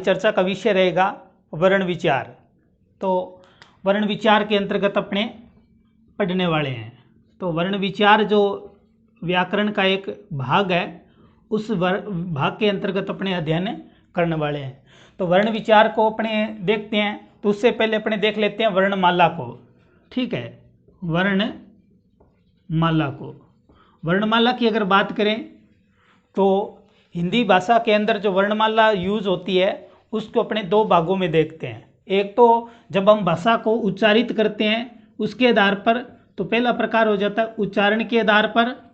चर्चा का विषय रहेगा वर्ण विचार। तो वर्ण विचार के अंतर्गत अपने पढ़ने वाले हैं। तो वर्ण विचार जो व्याकरण का एक भाग है, उस भाग के अंतर्गत अपने अध्ययन करने वाले हैं। तो वर्ण विचार को अपने देखते हैं, तो उससे पहले अपने देख लेते हैं वर्णमाला को। ठीक है, वर्णमाला को, वर्णमाला की अगर बात करें तो हिंदी भाषा के अंदर जो वर्णमाला यूज होती है उसको अपने दो भागों में देखते हैं। एक तो जब हम भाषा को उच्चारित करते हैं उसके आधार पर, तो पहला प्रकार हो जाता है उच्चारण के आधार पर,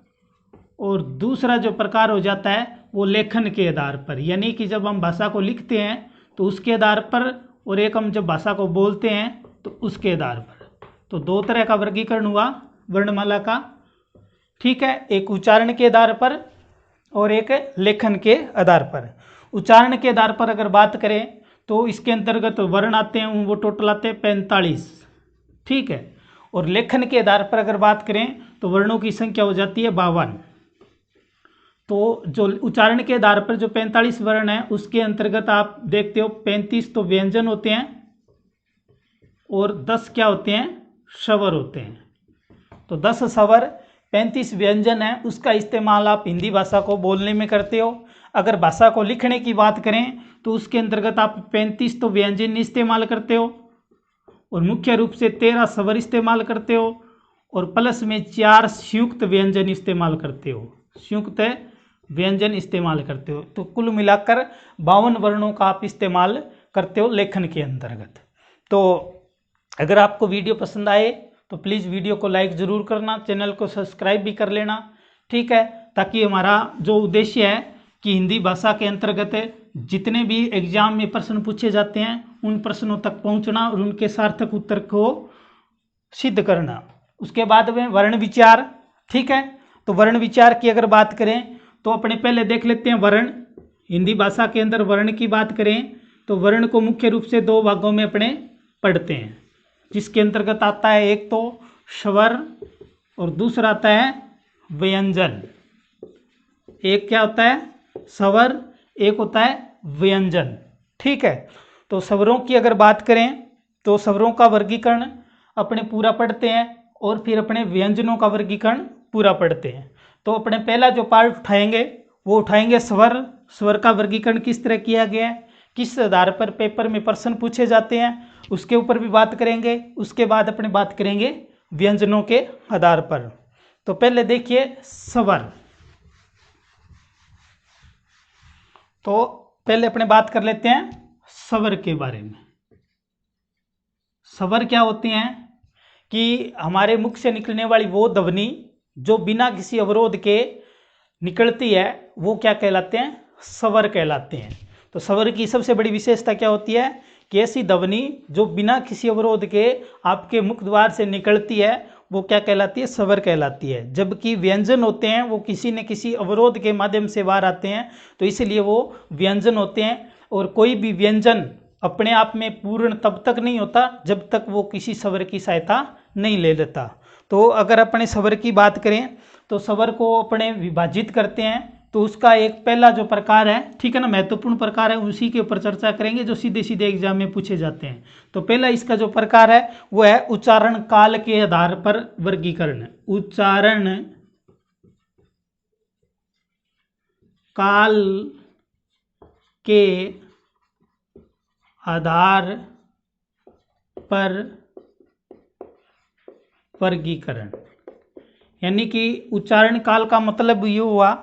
और दूसरा जो प्रकार हो जाता है वो लेखन के आधार पर, यानी कि जब हम भाषा को लिखते हैं तो उसके आधार पर, और एक हम जब भाषा को बोलते हैं तो उसके आधार पर। तो दो तरह का वर्गीकरण हुआ वर्णमाला का। ठीक है, एक उच्चारण के आधार पर और एक लेखन के आधार पर। उच्चारण के आधार पर अगर बात करें तो इसके अंतर्गत वर्ण आते हैं, वो टोटल आते हैं 45। ठीक है, और लेखन के आधार पर अगर बात करें तो वर्णों की संख्या हो जाती है 52। तो जो उच्चारण के आधार पर जो 45 वर्ण है उसके अंतर्गत आप देखते हो 35 तो व्यंजन होते हैं और 10 क्या होते हैं, स्वर होते हैं। तो 10 स्वर 35 व्यंजन है, उसका इस्तेमाल आप हिंदी भाषा को बोलने में करते हो। अगर भाषा को लिखने की बात करें तो उसके अंतर्गत आप 35 तो व्यंजन इस्तेमाल करते हो और मुख्य रूप से 13 स्वर इस्तेमाल करते हो और प्लस में 4 संयुक्त व्यंजन इस्तेमाल करते हो, संयुक्त व्यंजन इस्तेमाल करते हो। तो कुल मिलाकर 52 वर्णों का आप इस्तेमाल करते हो लेखन के अंतर्गत। तो अगर आपको वीडियो पसंद आए तो प्लीज़ वीडियो को लाइक ज़रूर करना, चैनल को सब्सक्राइब भी कर लेना। ठीक है, ताकि हमारा जो उद्देश्य है कि हिंदी भाषा के अंतर्गत जितने भी एग्जाम में प्रश्न पूछे जाते हैं उन प्रश्नों तक पहुंचना और उनके सार्थक उत्तर को सिद्ध करना। उसके बाद में वर्ण विचार। ठीक है, तो वर्ण विचार की अगर बात करें तो अपने पहले देख लेते हैं वर्ण। हिंदी भाषा के अंदर वर्ण की बात करें तो वर्ण को मुख्य रूप से दो भागों में अपने पढ़ते हैं, जिसके अंतर्गत आता है एक तो स्वर और दूसरा आता है व्यंजन। एक क्या होता है, स्वर, एक होता है व्यंजन। ठीक है, तो स्वरों की अगर बात करें तो स्वरों का वर्गीकरण अपने पूरा पढ़ते हैं और फिर अपने व्यंजनों का वर्गीकरण पूरा पढ़ते हैं। तो अपने पहला जो पार्ट उठाएंगे वो उठाएंगे स्वर। स्वर का वर्गीकरण किस तरह किया गया है, किस आधार पर पेपर में प्रश्न पूछे जाते हैं, उसके ऊपर भी बात करेंगे। उसके बाद अपने बात करेंगे व्यंजनों के आधार पर। तो पहले देखिए स्वर। तो पहले अपने बात कर लेते हैं स्वर के बारे में। स्वर क्या होते हैं कि हमारे मुख से निकलने वाली वो ध्वनि जो बिना किसी अवरोध के निकलती है वो क्या कहलाते हैं, स्वर कहलाते हैं। तो स्वर की सबसे बड़ी विशेषता क्या होती है कि ऐसी ध्वनि जो बिना किसी अवरोध के आपके मुख द्वार से निकलती है वो क्या कहलाती है, स्वर कहलाती है। जबकि व्यंजन होते हैं वो किसी न किसी अवरोध के माध्यम से बाहर आते हैं, तो इसलिए वो व्यंजन होते हैं। और कोई भी व्यंजन अपने आप में पूर्ण तब तक नहीं होता जब तक वो किसी स्वर की सहायता नहीं ले लेता। तो अगर अपने स्वर की बात करें तो स्वर को अपने विभाजित करते हैं। तो उसका एक पहला जो प्रकार है, ठीक है ना, महत्वपूर्ण प्रकार है, उसी के ऊपर चर्चा करेंगे जो सीधे सीधे एग्जाम में पूछे जाते हैं। तो पहला इसका जो प्रकार है वो है उच्चारण काल के आधार पर वर्गीकरण। उच्चारण काल के आधार पर वर्गीकरण, यानी कि उच्चारण काल का मतलब ये हुआ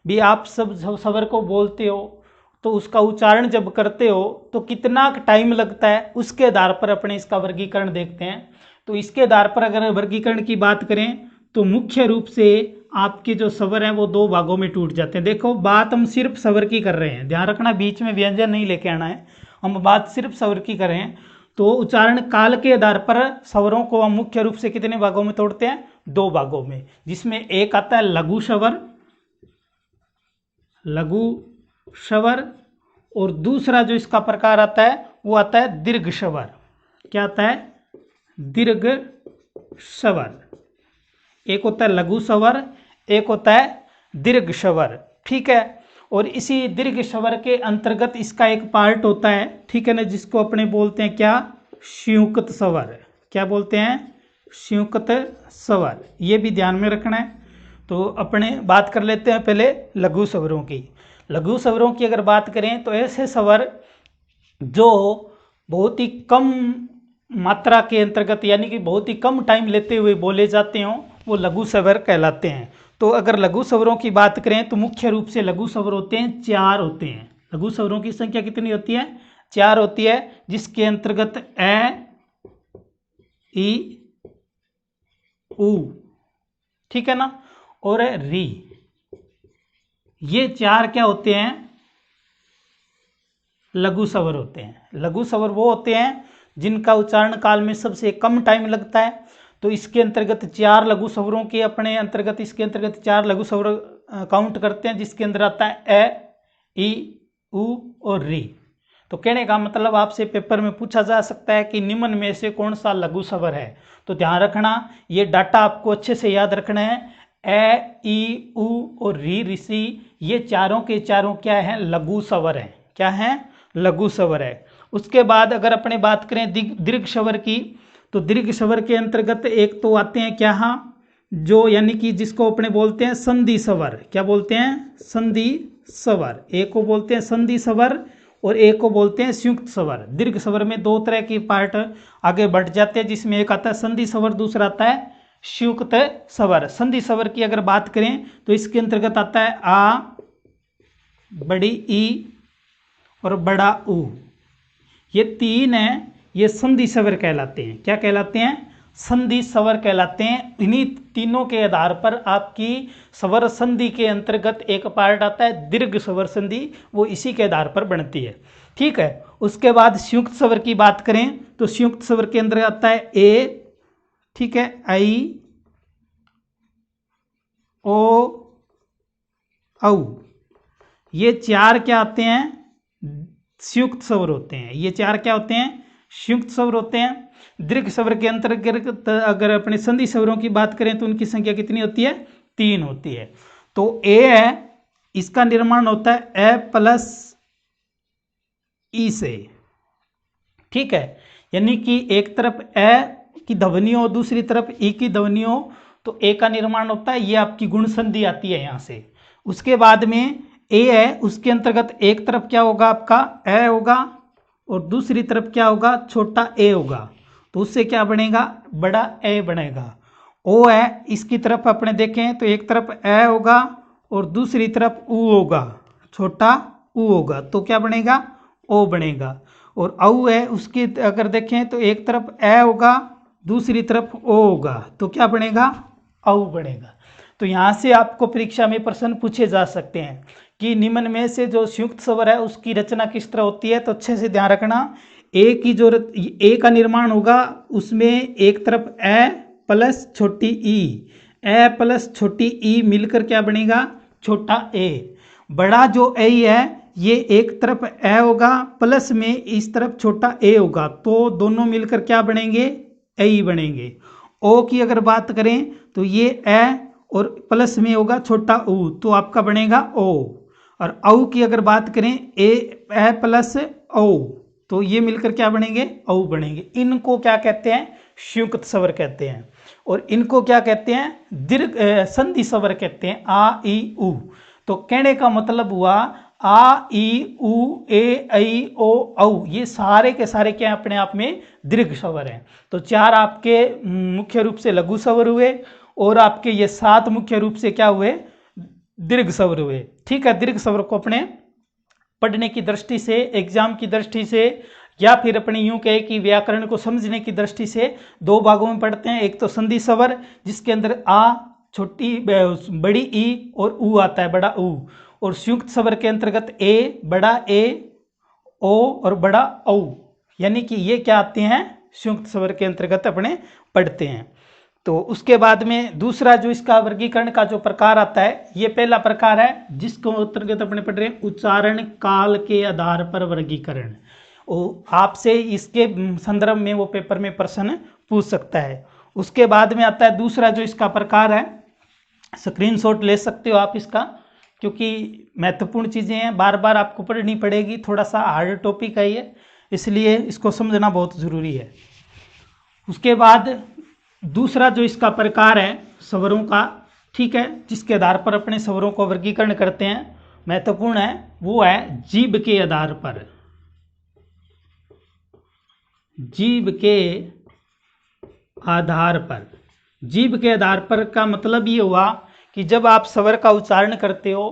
भी आप सब स्वर को बोलते हो तो उसका उच्चारण जब करते हो तो कितना टाइम लगता है, उसके आधार पर अपने इसका वर्गीकरण देखते हैं। तो इसके आधार पर अगर वर्गीकरण की बात करें तो मुख्य रूप से आपके जो स्वर हैं वो दो भागों में टूट जाते हैं। देखो, बात हम सिर्फ स्वर की कर रहे हैं, ध्यान रखना, बीच में व्यंजन नहीं लेके आना है, हम बात सिर्फ स्वर की कर रहे हैं। तो उच्चारण काल के आधार पर स्वरों को हम मुख्य रूप से कितने भागों में तोड़ते हैं, दो भागों में, जिसमें एक आता है लघु स्वर, लघु स्वर, और दूसरा जो इसका प्रकार आता है वो आता है दीर्घ स्वर। क्या आता है, दीर्घ स्वर। एक होता है लघु स्वर, एक होता है दीर्घ स्वर। ठीक है, और इसी दीर्घ स्वर के अंतर्गत इसका एक पार्ट होता है, ठीक है ना, जिसको अपने बोलते हैं क्या, संयुक्त स्वर। क्या बोलते हैं, संयुक्त स्वर। ये भी ध्यान में रखना है। तो अपने बात कर लेते हैं पहले लघु स्वरों की। लघु स्वरों की अगर बात करें तो ऐसे स्वर जो बहुत ही कम मात्रा के अंतर्गत, यानी कि बहुत ही कम टाइम लेते हुए बोले जाते हों, वो लघु स्वर कहलाते हैं। तो अगर लघु स्वरों की बात करें तो मुख्य रूप से लघु स्वर होते हैं, 4 होते हैं। लघु स्वरों की संख्या कितनी होती है, 4 होती है, जिसके अंतर्गत ए, ई, उ, ठीक है ना, और री, ये 4 क्या होते हैं, लघु स्वर होते हैं। लघु स्वर वो होते हैं जिनका उच्चारण काल में सबसे कम टाइम लगता है। तो इसके अंतर्गत 4 लघु स्वरों के अपने अंतर्गत, इसके अंतर्गत 4 लघु स्वर काउंट करते हैं, जिसके अंदर आता है ए, ई, उ और री। तो कहने का मतलब आपसे पेपर में पूछा जा सकता है कि निम्न में से कौन सा लघु स्वर है। तो ध्यान रखना, ये डाटा आपको अच्छे से याद रखना है। ए, ई, उ और री, ऋषि, ये चारों के चारों क्या है, लघु स्वर है। क्या है, लघु स्वर है। उसके बाद अगर अपने बात करें दीर्घ स्वर की, तो दीर्घ स्वर के अंतर्गत एक तो आते हैं क्या, जो यानी कि जिसको अपने बोलते हैं संधि स्वर। क्या बोलते हैं, संधि स्वर। एक को बोलते हैं संधि स्वर और एक को बोलते हैं संयुक्त स्वर। दीर्घ स्वर में 2 तरह की पार्ट आगे बढ़ जाते हैं, जिसमें एक आता है संधि स्वर, दूसरा आता है संयुक्त स्वर। संधि स्वर की अगर बात करें तो इसके अंतर्गत आता है आ, बड़ी ई और बड़ा उ। ये 3 हैं, ये संधि स्वर कहलाते हैं। क्या कहलाते हैं, संधि स्वर कहलाते हैं। इन्हीं तीनों के आधार पर आपकी स्वर संधि के अंतर्गत एक पार्ट आता है दीर्घ स्वर संधि, वो इसी के आधार पर बनती है, ठीक है। उसके बाद संयुक्त स्वर की बात करें तो संयुक्त स्वर के अंदर आता है ए, ठीक है, आई, ओ, औ। ये 4 क्या आते हैं, संयुक्त स्वर होते हैं। ये 4 क्या होते हैं, संयुक्त स्वर होते हैं। दीर्घ स्वर के अंतर्गत अगर अपने संधि स्वरों की बात करें तो उनकी संख्या कितनी होती है, 3 होती है। तो ए है, इसका निर्माण होता है ए प्लस ई से, ठीक है। यानी कि एक तरफ ए की ध्वनि हो, दूसरी तरफ ई की ध्वनि हो, तो ए का निर्माण होता है, ये आपकी गुण संधि आती है यहाँ से। उसके बाद में ए है, उसके अंतर्गत एक तरफ क्या होगा, आपका ए होगा और दूसरी तरफ क्या होगा, छोटा ए होगा। तो उससे क्या बनेगा, बड़ा ए बनेगा। ओ है, इसकी तरफ अपने देखें तो एक तरफ ए होगा और दूसरी तरफ उ होगा, छोटा उ होगा, तो क्या बनेगा, ओ बनेगा। और औ है, उसकी अगर देखें तो एक तरफ ए होगा, दूसरी तरफ ओ होगा, तो क्या बनेगा, औ बनेगा। तो यहाँ से आपको परीक्षा में प्रश्न पूछे जा सकते हैं कि निम्न में से जो संयुक्त स्वर है उसकी रचना किस तरह होती है। तो अच्छे से ध्यान रखना, ए की जो ए का निर्माण होगा उसमें एक तरफ ए प्लस छोटी ई, ए प्लस छोटी ई मिलकर क्या बनेगा, छोटा ए। बड़ा जो ए है ये एक तरफ ए होगा प्लस में इस तरफ छोटा ए होगा, तो दोनों मिलकर क्या बनेंगे, ए ही बनेंगे। ओ की अगर बात करें तो ये ए और प्लस में होगा छोटा उ, तो आपका बनेगा ओ। और औ की अगर बात करें ए प्लस ओ, तो ये मिलकर क्या बनेंगे, औ बनेंगे। इनको क्या कहते हैं, संयुक्त स्वर कहते हैं। और इनको क्या कहते हैं, दीर्घ संधि स्वर कहते हैं, आ, ई, उ। तो कहने का मतलब हुआ आ, ई, उ, ए, ऐ, ओ, औ, ये सारे के सारे क्या अपने आप में दीर्घ स्वर हैं। तो 4 आपके मुख्य रूप से लघु स्वर हुए और आपके ये 7 मुख्य रूप से क्या हुए, दीर्घ स्वर हुए, ठीक है। दीर्घ स्वर को अपने पढ़ने की दृष्टि से, एग्जाम की दृष्टि से, या फिर अपने यूं कहे कि व्याकरण को समझने की दृष्टि से 2 भागों में पढ़ते हैं। एक तो संधि स्वर जिसके अंदर आ, छोटी बड़ी ई और उ आता है, बड़ा उ। और संयुक्त स्वर के अंतर्गत ए, बड़ा ए, ओ और बड़ा औ, यानी कि ये क्या आते हैं, संयुक्त स्वर के अंतर्गत अपने पढ़ते हैं। तो उसके बाद में दूसरा जो इसका वर्गीकरण का जो प्रकार आता है, ये पहला प्रकार है जिसको अंतर्गत अपने पढ़ रहे हैं उच्चारण काल के आधार पर वर्गीकरण। आपसे इसके संदर्भ में वो पेपर में प्रश्न पूछ सकता है। उसके बाद में आता है दूसरा जो इसका प्रकार है, स्क्रीनशॉट ले सकते हो आप इसका, क्योंकि महत्वपूर्ण चीज़ें हैं, बार बार आपको पढ़नी पड़ेगी, थोड़ा सा हार्ड टॉपिक है ये, इसलिए इसको समझना बहुत ज़रूरी है। उसके बाद दूसरा जो इसका प्रकार है स्वरों का, ठीक है, जिसके आधार पर अपने स्वरों को वर्गीकरण करते हैं, महत्वपूर्ण है, वो है जीभ के आधार पर। जीभ के आधार पर। जीभ के आधार पर का मतलब ये हुआ कि जब आप स्वर का उच्चारण करते हो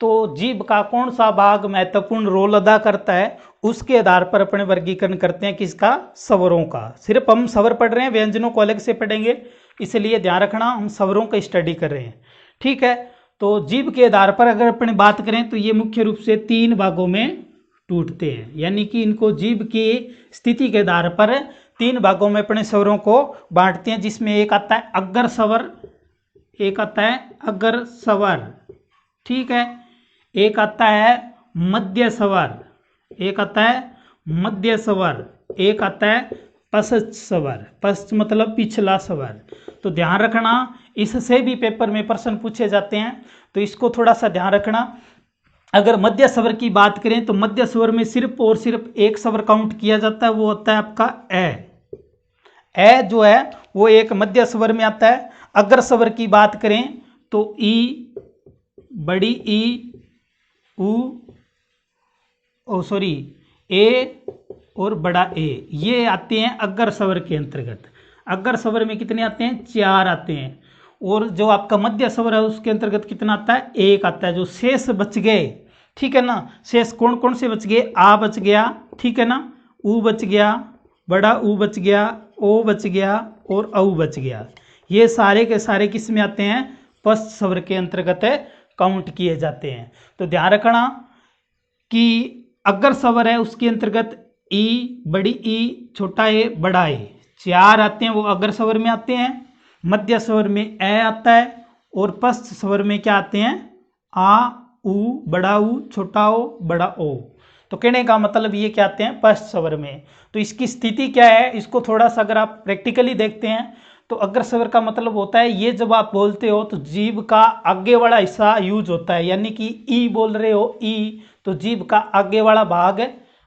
तो जीभ का कौन सा भाग महत्वपूर्ण रोल अदा करता है, उसके आधार पर अपने वर्गीकरण करते हैं किसका, स्वरों का। सिर्फ हम स्वर पढ़ रहे हैं, व्यंजनों को अलग से पढ़ेंगे, इसलिए ध्यान रखना हम स्वरों का स्टडी कर रहे हैं, ठीक है। तो जीभ के आधार पर अगर अपने बात करें तो ये मुख्य रूप से 3 भागों में टूटते हैं, यानी कि इनको जीभ की स्थिति के आधार पर 3 भागों में अपने स्वरों को बांटते हैं, जिसमें एक आता है अग्र स्वर, एक आता है अग्र स्वर, ठीक है, एक आता है मध्य स्वर, एक आता है मध्य स्वर, एक आता है पश्च स्वर। पश्च मतलब पिछला स्वर। तो ध्यान रखना, इससे भी पेपर में प्रश्न पूछे जाते हैं, तो इसको थोड़ा सा ध्यान रखना। अगर मध्य स्वर की बात करें तो मध्य स्वर में सिर्फ और सिर्फ एक स्वर काउंट किया जाता है, वो होता है आपका ए जो है वो एक मध्य स्वर में आता है। अग्र स्वर की बात करें तो ई, बड़ी ई, ए और बड़ा ए, ये आते हैं अग्र स्वर के अंतर्गत। अग्र स्वर में कितने आते हैं, 4 आते हैं। और जो आपका मध्य स्वर है उसके अंतर्गत कितना आता है, 1 आता है। जो शेष बच गए, ठीक है ना, शेष कौन कौन से बच गए, आ बच गया, ठीक है ना, ऊ बच गया, बड़ा ऊ बच गया, ओ बच गया और औ बच गया। ये सारे के सारे किस में आते हैं, पश्च स्वर के अंतर्गत काउंट किए जाते हैं। तो ध्यान रखना कि अग्र स्वर है उसके अंतर्गत ई, बड़ी ई, छोटा ए, बड़ा ए, 4 आते हैं, वो अग्र स्वर में आते हैं। मध्य स्वर में ए आता है और पश्च स्वर में क्या आते हैं, आ, ऊ, बड़ा ऊ, छोटा ओ, बड़ा ओ। तो कहने का मतलब ये क्या आते हैं, पश्च स्वर में। तो इसकी स्थिति क्या है, इसको थोड़ा सा अगर आप प्रैक्टिकली देखते हैं तो अग्र स्वर का मतलब होता है, ये जब आप बोलते हो तो जीभ का आगे वाला हिस्सा यूज होता है, यानी कि ई बोल रहे हो, ई, तो जीभ का आगे वाला भाग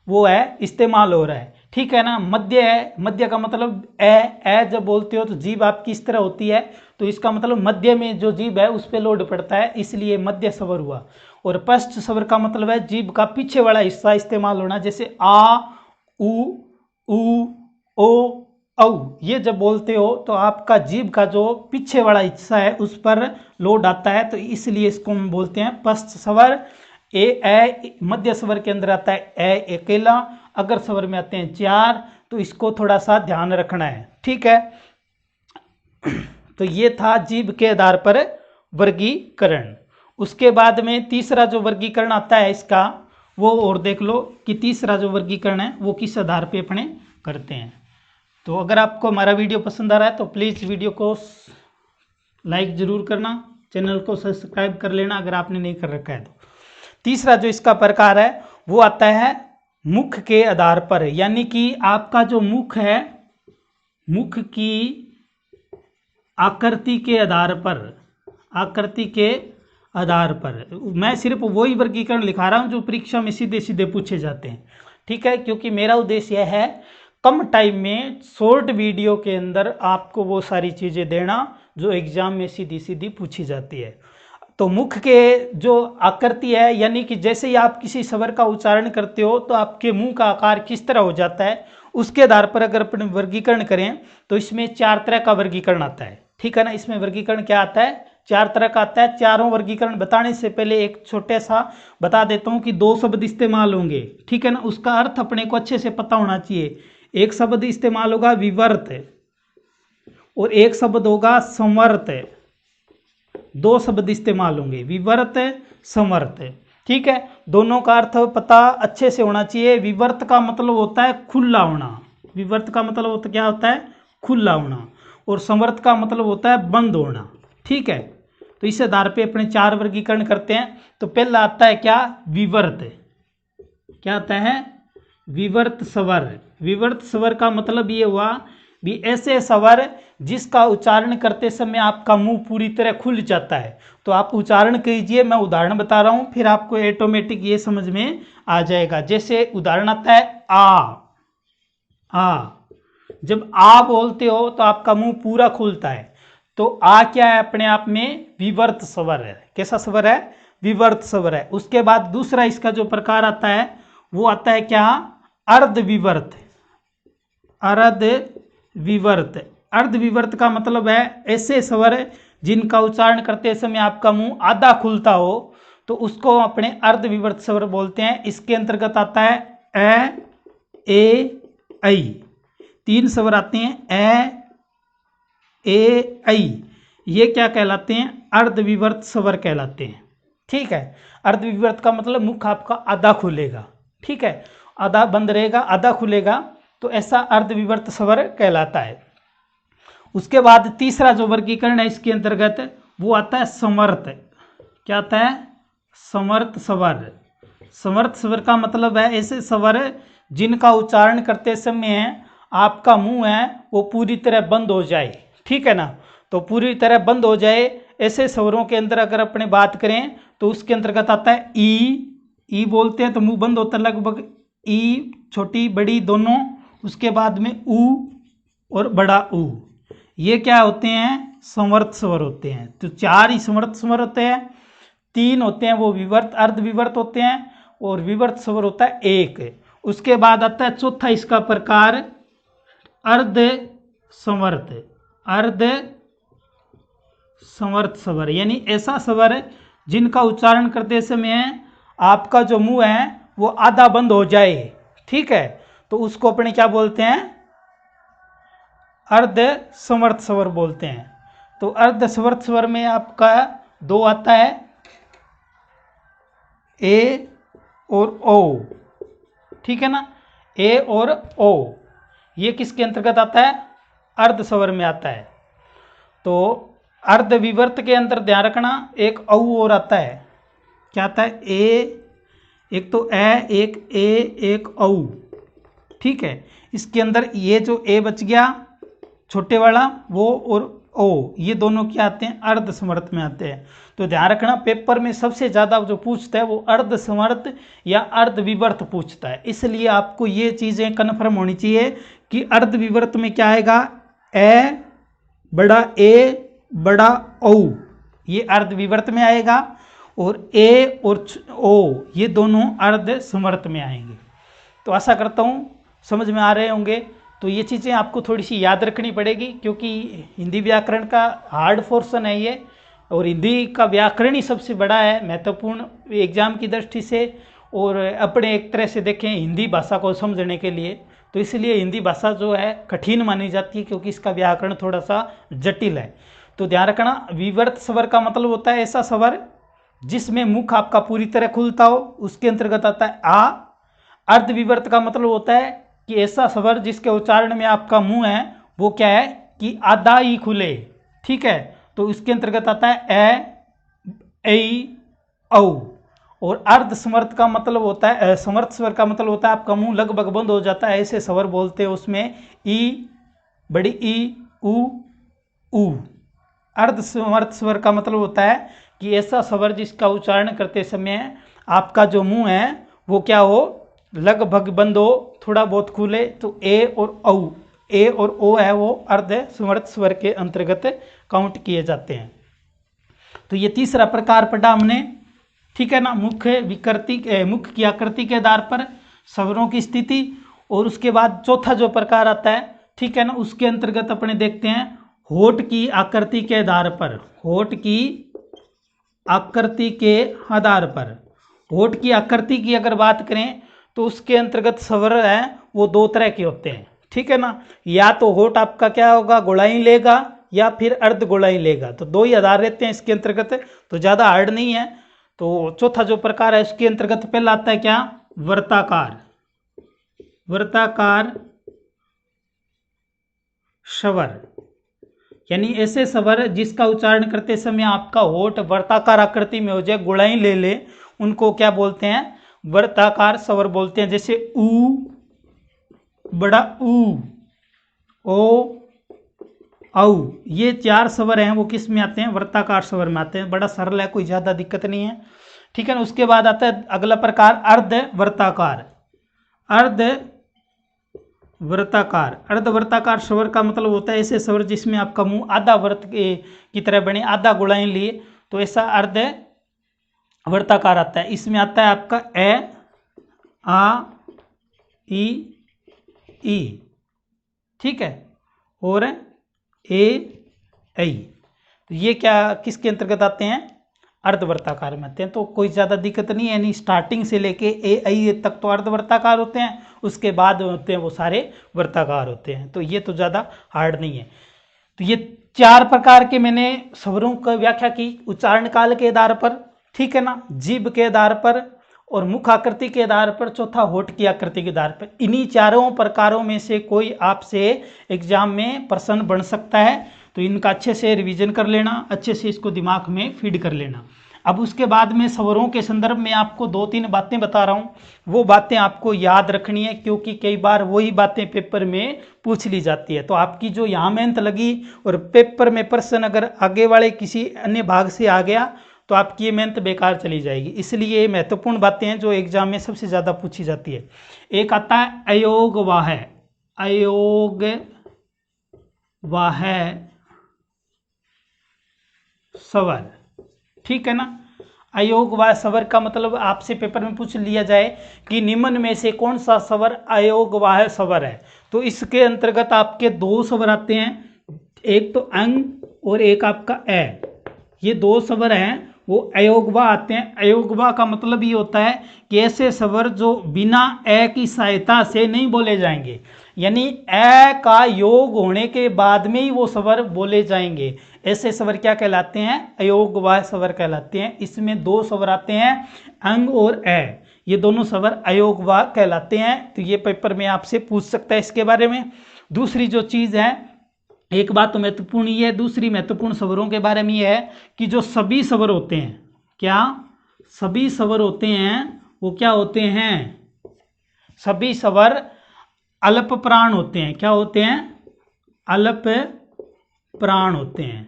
वो है इस्तेमाल हो रहा है, ठीक है ना। मध्य है, मध्य का मतलब ए जब बोलते हो तो जीभ आपकी इस तरह होती है, तो इसका मतलब मध्य में जो जीभ है उस पर लोड पड़ता है, इसलिए मध्य स्वर हुआ। और पश्च स्वर का मतलब है जीभ का पीछे वाला हिस्सा इस्तेमाल होना, जैसे आ, ऊ, ओ, औ, ये जब बोलते हो तो आपका जीभ का जो पीछे वाला हिस्सा है उस पर लोड आता है, तो इसलिए इसको हम बोलते हैं पश्च स्वर। ए मध्य स्वर के अंदर आता है ए अकेला, अग्र स्वर में आते हैं 4, तो इसको थोड़ा सा ध्यान रखना है, ठीक है। तो ये था जीभ के आधार पर वर्गीकरण। उसके बाद में तीसरा जो वर्गीकरण आता है इसका, वो और देख लो कि तीसरा जो वर्गीकरण है वो किस आधार पे अपने करते हैं। तो अगर आपको हमारा वीडियो पसंद आ रहा है तो प्लीज़ वीडियो को लाइक ज़रूर करना, चैनल को सब्सक्राइब कर लेना अगर आपने नहीं कर रखा है तो। तीसरा जो इसका प्रकार है वो आता है मुख के आधार पर, यानी कि आपका जो मुख है, मुख की आकृति के आधार पर, आकृति के आधार पर। मैं सिर्फ वही वर्गीकरण लिखा रहा हूँ जो परीक्षा में सीधे सीधे पूछे जाते हैं, ठीक है, क्योंकि मेरा उद्देश्य यह है कम टाइम में शॉर्ट वीडियो के अंदर आपको वो सारी चीज़ें देना जो एग्जाम में सीधी सीधी पूछी जाती है। तो मुख के जो आकृति है, यानी कि जैसे ही आप किसी स्वर का उच्चारण करते हो तो आपके मुंह का आकार किस तरह हो जाता है, उसके आधार पर अगर अपन वर्गीकरण करें तो इसमें 4 तरह का वर्गीकरण आता है, ठीक है ना। इसमें वर्गीकरण क्या आता है, 4 तरह का आता है। चारों वर्गीकरण बताने से पहले एक छोटे सा बता देता हूँ कि 2 शब्द इस्तेमाल होंगे, ठीक है ना, उसका अर्थ अपने को अच्छे से पता होना चाहिए। एक शब्द इस्तेमाल होगा विवर्त और एक शब्द होगा संवर्त। 2 शब्द इस्तेमाल होंगे, विवर्त, संवर्त, ठीक है। दोनों का अर्थ पता अच्छे से होना चाहिए। विवर्त का मतलब होता है खुला होना, विवर्त का मतलब होता क्या होता है, खुला होना, और संवर्त का मतलब होता है बंद होना, ठीक है। तो इस आधार पे अपने 4 वर्गीकरण करते हैं। तो पहला आता है क्या, विवर्त। क्या आता है, विवर्त स्वर। विवर्त स्वर का मतलब ये हुआ भी ऐसे स्वर जिसका उच्चारण करते समय आपका मुंह पूरी तरह खुल जाता है। तो आप उच्चारण कीजिए, मैं उदाहरण बता रहा हूँ, फिर आपको ऑटोमेटिक ये समझ में आ जाएगा। जैसे उदाहरण आता है आ। जब आ बोलते हो तो आपका मुंह पूरा खुलता है। तो आ क्या है, अपने आप में विवर्त स्वर है। कैसा स्वर है, विवर्त स्वर है। उसके बाद दूसरा इसका जो प्रकार आता है वो आता है क्या, अर्ध विवर्त। अर्ध विवर्त, अर्ध विवर्त का मतलब है ऐसे स्वर जिनका उच्चारण करते समय आपका मुंह आधा खुलता हो, तो उसको अपने अर्ध विवर्त स्वर बोलते हैं। इसके अंतर्गत आता है ए ऐ। 3 स्वर आते हैं ए ऐ। ये क्या कहलाते हैं, अर्ध विवर्त स्वर कहलाते हैं। ठीक है, अर्ध विवर्त का मतलब मुख आपका आधा खुलेगा। ठीक है, आधा बंद रहेगा, आधा खुलेगा, तो ऐसा अर्ध विवर्त स्वर कहलाता है। उसके बाद तीसरा जो वर्गीकरण है इसके अंतर्गत वो आता है समर्थ। क्या आता है, समर्थ स्वर। समर्थ स्वर का मतलब है ऐसे स्वर जिनका उच्चारण करते समय आपका मुंह है वो पूरी तरह बंद हो जाए। ठीक है ना, तो पूरी तरह बंद हो जाए ऐसे स्वरों के अंदर अगर अपने बात करें तो उसके अंतर्गत आता है ई बोलते हैं तो मुंह बंद होता है लगभग, ई छोटी बड़ी दोनों। उसके बाद में ऊ और बड़ा ऊ, ये क्या होते हैं, समर्थ स्वर होते हैं। तो 4 ही समर्थ स्वर होते हैं, 3 होते हैं वो विवर्त अर्ध विवर्त होते हैं, और विवर्त स्वर होता है 1। उसके बाद आता है चौथा इसका प्रकार अर्ध समर्थ। अर्ध समर्थ स्वर यानी ऐसा स्वर जिनका उच्चारण करते समय आपका जो मुंह है वो आधा बंद हो जाए। ठीक है, तो उसको अपने क्या बोलते हैं, अर्ध समर्थ स्वर बोलते हैं। तो अर्ध समर्थ स्वर में आपका 2 आता है, ए और ओ। ठीक है ना, ए और ओ, ये किसके अंतर्गत आता है, अर्ध स्वर में आता है। तो अर्ध विवर्त के अंदर ध्यान रखना एक औ और आता है। क्या आता है, ए, एक तो एक ए एक औ। ठीक है, इसके अंदर ये जो ए बच गया छोटे वाला वो और ओ, ये दोनों क्या आते हैं, अर्ध समर्थ में आते हैं। तो ध्यान रखना पेपर में सबसे ज़्यादा जो पूछता है वो अर्ध समर्थ या अर्ध विवर्त पूछता है, इसलिए आपको ये चीज़ें कन्फर्म होनी चाहिए कि अर्ध विवर्त में क्या आएगा, ए बड़ा ओ, ये अर्ध विवर्त में आएगा, और ए और ओ ये दोनों अर्ध समर्थ में आएंगे। तो आशा करता हूँ समझ में आ रहे होंगे। तो ये चीज़ें आपको थोड़ी सी याद रखनी पड़ेगी क्योंकि हिंदी व्याकरण का हार्ड पोर्शन है ये, और हिंदी का व्याकरण ही सबसे बड़ा है महत्वपूर्ण एग्जाम की दृष्टि से, और अपने एक तरह से देखें हिंदी भाषा को समझने के लिए, तो इसलिए हिंदी भाषा जो है कठिन मानी जाती है क्योंकि इसका व्याकरण थोड़ा सा जटिल है। तो ध्यान रखना विवर्त स्वर का मतलब होता है ऐसा स्वर जिसमें मुख आपका पूरी तरह खुलता हो, उसके अंतर्गत आता है आ। अर्ध विवर्त का मतलब होता है कि ऐसा स्वर जिसके उच्चारण में आपका मुंह है वो क्या है कि आधा ही खुले। ठीक है, तो इसके अंतर्गत आता है ऐ औ। और अर्ध समर्थ का मतलब होता है, समर्थ स्वर का मतलब होता है आपका मुंह लगभग बंद हो जाता है, ऐसे स्वर बोलते हैं उसमें ई, बड़ी ई, ऊ। अर्ध समर्थ स्वर का मतलब होता है कि ऐसा स्वर जिसका उच्चारण करते समय आपका जो मुंह है वो क्या हो, लगभग बंद हो, थोड़ा बहुत खुले। तो ए और ओ है वो अर्ध समर्थ स्वर के अंतर्गत काउंट किए जाते हैं। तो ये तीसरा प्रकार पढ़ा हमने। ठीक है ना, मुख्य की आकृति के आधार पर स्वरों की स्थिति, और उसके बाद चौथा जो प्रकार आता है, ठीक है ना, उसके अंतर्गत अपने देखते हैं होठ की आकृति के आधार पर। होठ की आकृति के आधार पर, होठ की आकृति की अगर बात करें तो उसके अंतर्गत स्वर है वो 2 तरह के होते हैं। ठीक है ना, या तो होठ आपका क्या होगा, गोलाई लेगा या फिर अर्ध गोलाई लेगा, तो 2 ही आधार रहते हैं इसके अंतर्गत, तो ज़्यादा हार्ड नहीं है। तो चौथा जो प्रकार है उसके अंतर्गत पहला आता है क्या, वर्ताकार। वर्ताकार स्वर यानी ऐसे स्वर जिसका उच्चारण करते समय आपका होठ वर्ताकार आकृति में हो जाए, गोलाई ले ले, उनको क्या बोलते हैं, वर्ताकार स्वर बोलते हैं। जैसे ऊ, बड़ा ऊ, ओ, औ, ये 4 स्वर हैं वो किस में आते हैं? वर्ताकार स्वर में आते हैं। बड़ा सरल है, कोई ज़्यादा दिक्कत नहीं है, ठीक है ना। उसके बाद आता है अगला प्रकार अर्ध वर्ताकार। अर्ध वर्ताकार, अर्ध वर्ताकार स्वर का मतलब होता है ऐसे स्वर जिसमें आपका मुंह आधा वर्त की तरह बने, आधा गुड़ाएं लिए, तो ऐसा अर्ध वर्ताकार आता है। इसमें आता है आपका ए, आ, ई, ठीक है, और ए, ऐ। तो ये क्या किसके अंतर्गत आते हैं? अर्धवर्ताकार में आते हैं। तो कोई ज़्यादा दिक्कत नहीं है, यानी स्टार्टिंग से लेके ए, ऐ तक तो अर्धवर्ताकार होते हैं, उसके बाद होते हैं वो सारे वर्ताकार होते हैं। तो ये तो ज़्यादा हार्ड नहीं है। तो ये 4 प्रकार के मैंने स्वरों की व्याख्या की उच्चारण काल के आधार पर, ठीक है ना, जीभ के आधार पर और मुख आकृति के आधार पर, चौथा होठ की आकृति के आधार पर। इन्हीं चारों प्रकारों में से कोई आपसे एग्जाम में प्रश्न बन सकता है, तो इनका अच्छे से रिवीजन कर लेना, अच्छे से इसको दिमाग में फीड कर लेना। अब उसके बाद में स्वरों के संदर्भ में आपको 2-3 बातें बता रहा हूँ, वो बातें आपको याद रखनी है, क्योंकि कई बार वही बातें पेपर में पूछ ली जाती है। तो आपकी जो यहाँ मेहनत लगी और पेपर में प्रश्न अगर आगे वाले किसी अन्य भाग से आ गया तो आपकी ये मेहनत बेकार चली जाएगी। इसलिए ये महत्वपूर्ण बातें हैं जो एग्जाम में सबसे ज़्यादा पूछी जाती है। एक आता है अयोग वाह, अयोग वाह स्वर, ठीक है ना। अयोग वाह स्वर का मतलब आपसे पेपर में पूछ लिया जाए कि निम्न में से कौन सा स्वर अयोग वाह स्वर है, तो इसके अंतर्गत आपके 2 स्वर आते हैं, एक तो अंग और एक आपका ए। ये 2 स्वर हैं वो अयोगवा आते हैं। अयोगवा का मतलब ये होता है कि ऐसे स्वर जो बिना ए की सहायता से नहीं बोले जाएंगे, यानी ए का योग होने के बाद में ही वो स्वर बोले जाएंगे। ऐसे स्वर क्या कहलाते हैं? अयोगवा स्वर कहलाते हैं। इसमें 2 स्वर आते हैं, अंग और ए, ये दोनों स्वर अयोगवा कहलाते हैं। तो ये पेपर में आपसे पूछ सकता है इसके बारे में। दूसरी जो चीज़ है, एक बात तो महत्वपूर्ण ही है, दूसरी महत्वपूर्ण स्वरों के बारे में यह है कि जो सभी स्वर होते हैं, क्या सभी स्वर होते हैं, वो क्या होते हैं? सभी स्वर अल्प प्राण होते हैं। क्या होते हैं? अल्प प्राण होते हैं,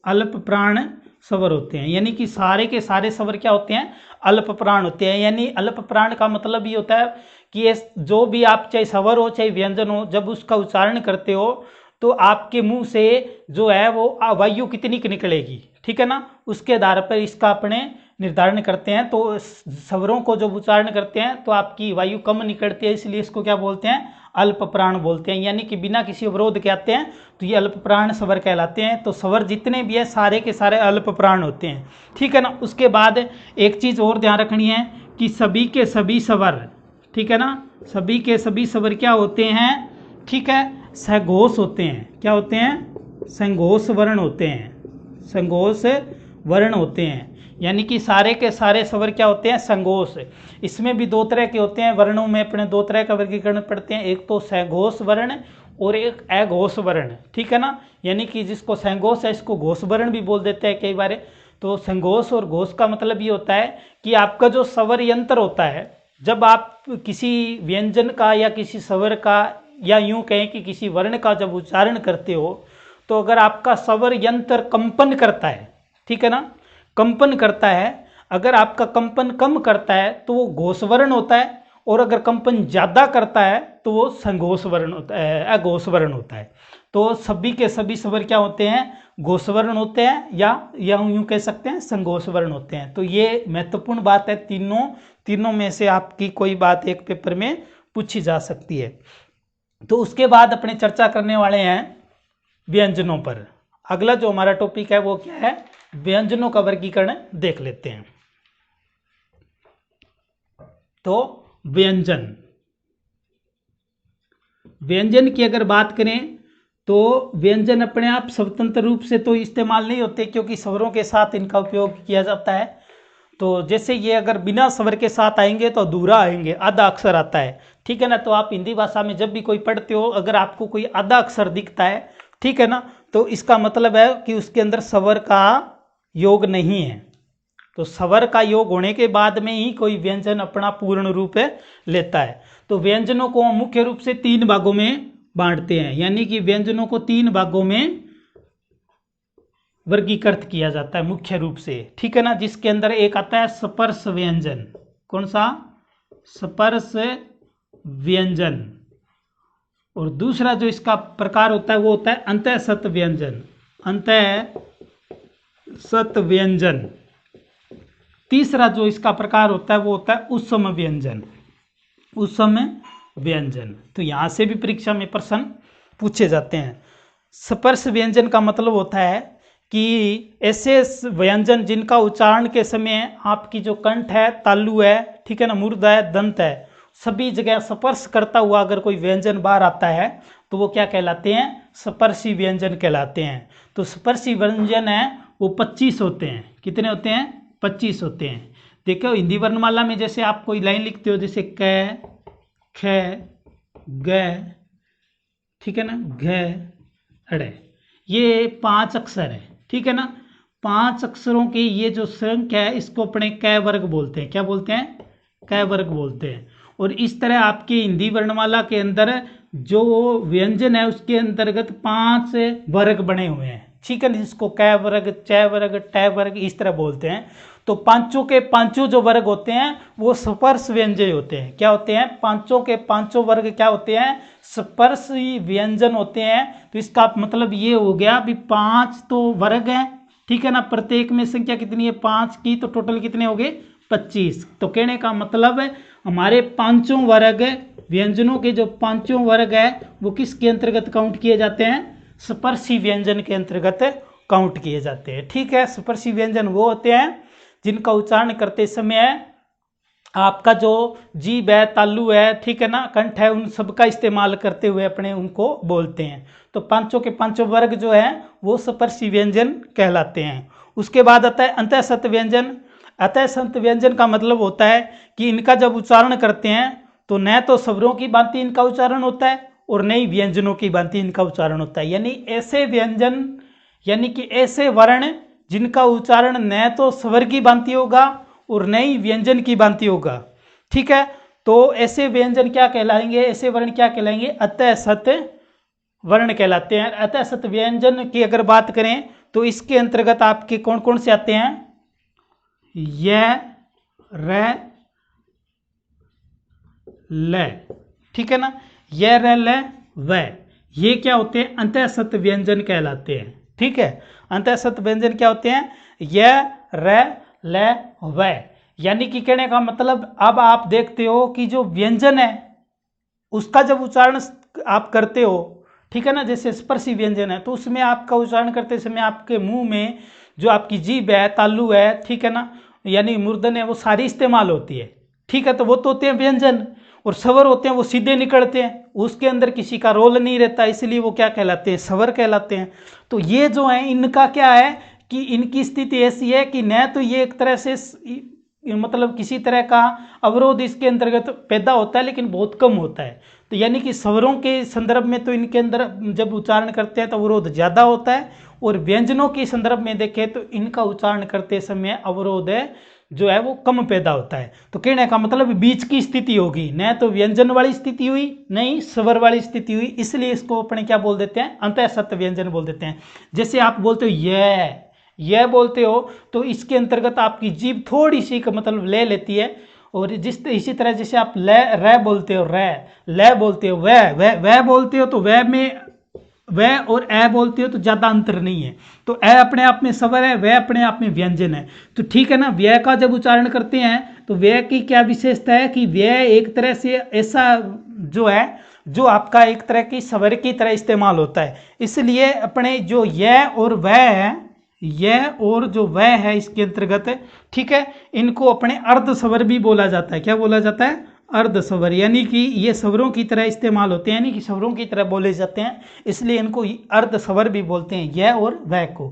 अल्प प्राण स्वर होते हैं। यानी कि सारे के सारे स्वर क्या होते हैं? अल्प प्राण होते हैं। यानी अल्प प्राण का मतलब ये होता है कि ये जो भी आप चाहे स्वर हो चाहे व्यंजन हो, जब उसका उच्चारण करते हो तो आपके मुंह से जो है वो वायु कितनी निकलेगी, ठीक है ना, उसके आधार पर इसका अपने निर्धारण करते हैं। तो स्वरों को जब उच्चारण करते हैं तो आपकी वायु कम निकलती है, इसलिए इसको क्या बोलते हैं? अल्प प्राण बोलते हैं। यानी कि बिना किसी अवरोध के आते हैं तो ये अल्प प्राण स्वर कहलाते हैं। तो स्वर जितने भी है सारे के सारे अल्प प्राण होते हैं, ठीक है ना। उसके बाद एक चीज़ और ध्यान रखनी है कि सभी के सभी स्वर, ठीक है ना, सभी के सभी स्वर क्या होते हैं? ठीक है, सघोष होते हैं। क्या होते हैं? संघोष वर्ण होते हैं, संघोष वर्ण होते हैं। यानी कि सारे के सारे स्वर क्या होते हैं? संघोष। इसमें भी 2 तरह के होते हैं, वर्णों में अपने 2 तरह का वर्गीकरण पढ़ते हैं, एक तो सघोष वर्ण और एक अघोष वर्ण, ठीक है ना। यानी कि जिसको संघोष है इसको घोष वर्ण भी बोल देते हैं कई बार। तो संघोष और घोष का मतलब ये होता है कि आपका जो स्वर यंत्र होता है, जब आप किसी व्यंजन का या किसी स्वर का या यूं कहें कि किसी वर्ण का जब उच्चारण करते हो, तो अगर आपका स्वर यंत्र कंपन करता है, ठीक है ना, कंपन करता है, अगर आपका कंपन कम करता है तो वो घोष वर्ण होता है, और अगर कंपन ज़्यादा करता है तो वो संघोष वर्ण होता है, अघोष वर्ण होता है। तो सभी के सभी स्वर क्या होते हैं? घोष वर्ण होते हैं, या यूं कह सकते हैं संघोष वर्ण होते हैं। तो ये महत्वपूर्ण बात है, तीनों में से आपकी कोई बात एक पेपर में पूछी जा सकती है। तो उसके बाद अपने चर्चा करने वाले हैं व्यंजनों पर। अगला जो हमारा टॉपिक है वो क्या है? व्यंजनों का वर्गीकरण देख लेते हैं। तो व्यंजन की अगर बात करें तो व्यंजन अपने आप स्वतंत्र रूप से तो इस्तेमाल नहीं होते, क्योंकि स्वरों के साथ इनका उपयोग किया जाता है। तो जैसे ये अगर बिना स्वर के साथ आएंगे तो अधूरा आएंगे, आधा अक्षर आता है, ठीक है ना। तो आप हिंदी भाषा में जब भी कोई पढ़ते हो, अगर आपको कोई आधा अक्षर दिखता है, ठीक है ना, तो इसका मतलब है कि उसके अंदर स्वर का योग नहीं है। तो स्वर का योग होने के बाद में ही कोई व्यंजन अपना पूर्ण रूप लेता है। तो व्यंजनों को मुख्य रूप से 3 भागों में बांटते हैं, यानी कि व्यंजनों को 3 भागों में वर्गीकृत किया जाता है मुख्य रूप से, ठीक है ना, जिसके अंदर एक आता है स्पर्श व्यंजन। कौन सा? स्पर्श व्यंजन। और दूसरा जो इसका प्रकार होता है वो होता है अंतःसत व्यंजन। अंतःसत व्यंजन। तीसरा जो इसका प्रकार होता है वो होता है उत्सम व्यंजन। उत्सम व्यंजन। तो यहां से भी परीक्षा में प्रश्न पूछे जाते हैं। स्पर्श व्यंजन का मतलब होता है कि ऐसे व्यंजन जिनका उच्चारण के समय आपकी जो कंठ है, तालु है, ठीक है ना, मूर्धा है, दंत है, सभी जगह स्पर्श करता हुआ अगर कोई व्यंजन बाहर आता है तो वो क्या कहलाते हैं? स्पर्शी व्यंजन कहलाते हैं। तो स्पर्शी व्यंजन है वो 25 होते हैं। कितने होते हैं? 25 होते हैं। देखो हिंदी वर्णमाला में जैसे आप कोई लाइन लिखते हो, जैसे क, ख, ग, ठीक है ना, घ, अड़े, ये 5 अक्षर है, ठीक है ना। 5 अक्षरों की ये जो संख्या है इसको अपने क वर्ग बोलते हैं। क्या बोलते हैं? क वर्ग बोलते हैं। और इस तरह आपकी हिंदी वर्णमाला के अंदर जो व्यंजन है उसके अंतर्गत 5 वर्ग बने हुए हैं, ठीक है ना, जिसको क वर्ग, च वर्ग, ट वर्ग इस तरह बोलते हैं। तो पांचों के पांचों जो वर्ग होते हैं वो स्पर्श व्यंजन होते हैं। क्या होते हैं? पांचों के पांचों वर्ग क्या होते हैं? स्पर्श व्यंजन होते हैं। तो इसका मतलब ये हो गया भी 5 तो वर्ग हैं, ठीक है ना, प्रत्येक में संख्या कितनी है? 5 की, तो टोटल कितने हो गए? 25। तो कहने का मतलब है हमारे पांचों वर्ग व्यंजनों के जो पांचों वर्ग है वो किसके अंतर्गत काउंट किए जाते हैं? स्पर्शी व्यंजन के अंतर्गत काउंट किए जाते हैं, ठीक है। स्पर्शी व्यंजन वो होते हैं जिनका उच्चारण करते समय आपका जो जीभ है, तालु है, ठीक है ना, कंठ है, उन सबका इस्तेमाल करते हुए अपने उनको बोलते हैं। तो पांचों के पांचों वर्ग जो है वो स्पर्शी व्यंजन कहलाते हैं। उसके बाद आता है अंतःसत व्यंजन। अंतःसत व्यंजन का मतलब होता है कि इनका जब उच्चारण करते हैं तो न तो स्वरों की भांति इनका उच्चारण होता है और न ही व्यंजनों की भांति इनका उच्चारण होता है। यानी ऐसे व्यंजन, यानी कि ऐसे वर्ण जिनका उच्चारण न तो स्वर की भांति होगा और न ही व्यंजन की भांति होगा, ठीक है। तो ऐसे व्यंजन क्या कहलाएंगे? ऐसे वर्ण क्या कहलाएंगे? अंतःसत वर्ण कहलाते हैं। अंतःसत व्यंजन की अगर बात करें तो इसके अंतर्गत आपके कौन कौन से आते हैं? य, र, ल, ठीक है ना, य, र, ल, व, ये क्या होते हैं? अंतःसत व्यंजन कहलाते हैं, ठीक है। अंतःसत व्यंजन क्या होते हैं? य, र, ल, व। यानी कि कहने का मतलब अब आप देखते हो कि जो व्यंजन है उसका जब उच्चारण आप करते हो, ठीक है ना, जैसे स्पर्शी व्यंजन है तो उसमें आपका उच्चारण करते समय आपके मुंह में जो आपकी जीभ है, तालु है, ठीक है ना, यानी मूर्धन है, वो सारी इस्तेमाल होती है, ठीक है। तो वो तो होते हैं व्यंजन। और स्वर होते हैं वो सीधे निकलते हैं, उसके अंदर किसी का रोल नहीं रहता, इसलिए वो क्या कहलाते हैं? स्वर कहलाते हैं। तो ये जो है इनका क्या है कि इनकी स्थिति ऐसी है कि न तो ये एक तरह से मतलब किसी तरह का अवरोध इसके अंतर्गत पैदा होता है लेकिन बहुत कम होता है। तो यानी कि स्वरों के संदर्भ में तो इनके अंदर जब उच्चारण करते हैं तो अवरोध ज़्यादा होता है, और व्यंजनों के संदर्भ में देखें तो इनका उच्चारण करते समय अवरोध जो है वो कम पैदा होता है। तो कहने का मतलब बीच की स्थिति होगी, न तो व्यंजन वाली स्थिति हुई न ही स्वर वाली स्थिति हुई, इसलिए इसको अपने क्या बोल देते हैं? अंतःसत व्यंजन बोल देते हैं। जैसे आप बोलते हो यह बोलते हो तो इसके अंतर्गत आपकी जीभ थोड़ी सी का मतलब ले लेती है, और इसी तरह जैसे आप र बोलते हो, ल बोलते हो, वह बोलते हो तो वह में वह और ए बोलते हो तो ज़्यादा अंतर नहीं है। तो ए अपने आप में स्वर है, वह अपने आप में व्यंजन है। तो ठीक है ना, व्यय का जब उच्चारण करते हैं तो व्यय की क्या विशेषता है कि व्यय एक तरह से ऐसा जो है जो आपका एक तरह की स्वर की तरह इस्तेमाल होता है, इसलिए अपने जो यह और वह है, यह और जो वह है इसके अंतर्गत, ठीक है, इनको अपने अर्ध स्वर भी बोला जाता है। क्या बोला जाता है? अर्ध स्वर, यानी कि ये स्वरों की तरह इस्तेमाल होते हैं, यानी कि स्वरों की तरह बोले जाते हैं, इसलिए इनको अर्ध स्वर भी बोलते हैं, यह और वह को।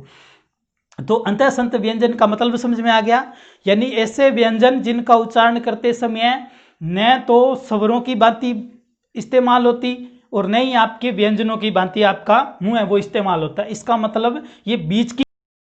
तो अंतःसंत व्यंजन का मतलब समझ में आ गया, यानी ऐसे व्यंजन जिनका उच्चारण करते समय न तो स्वरों की भांति इस्तेमाल होती और न ही आपके व्यंजनों की भांति आपका मुंह है वो इस्तेमाल होता है। इसका मतलब ये बीच की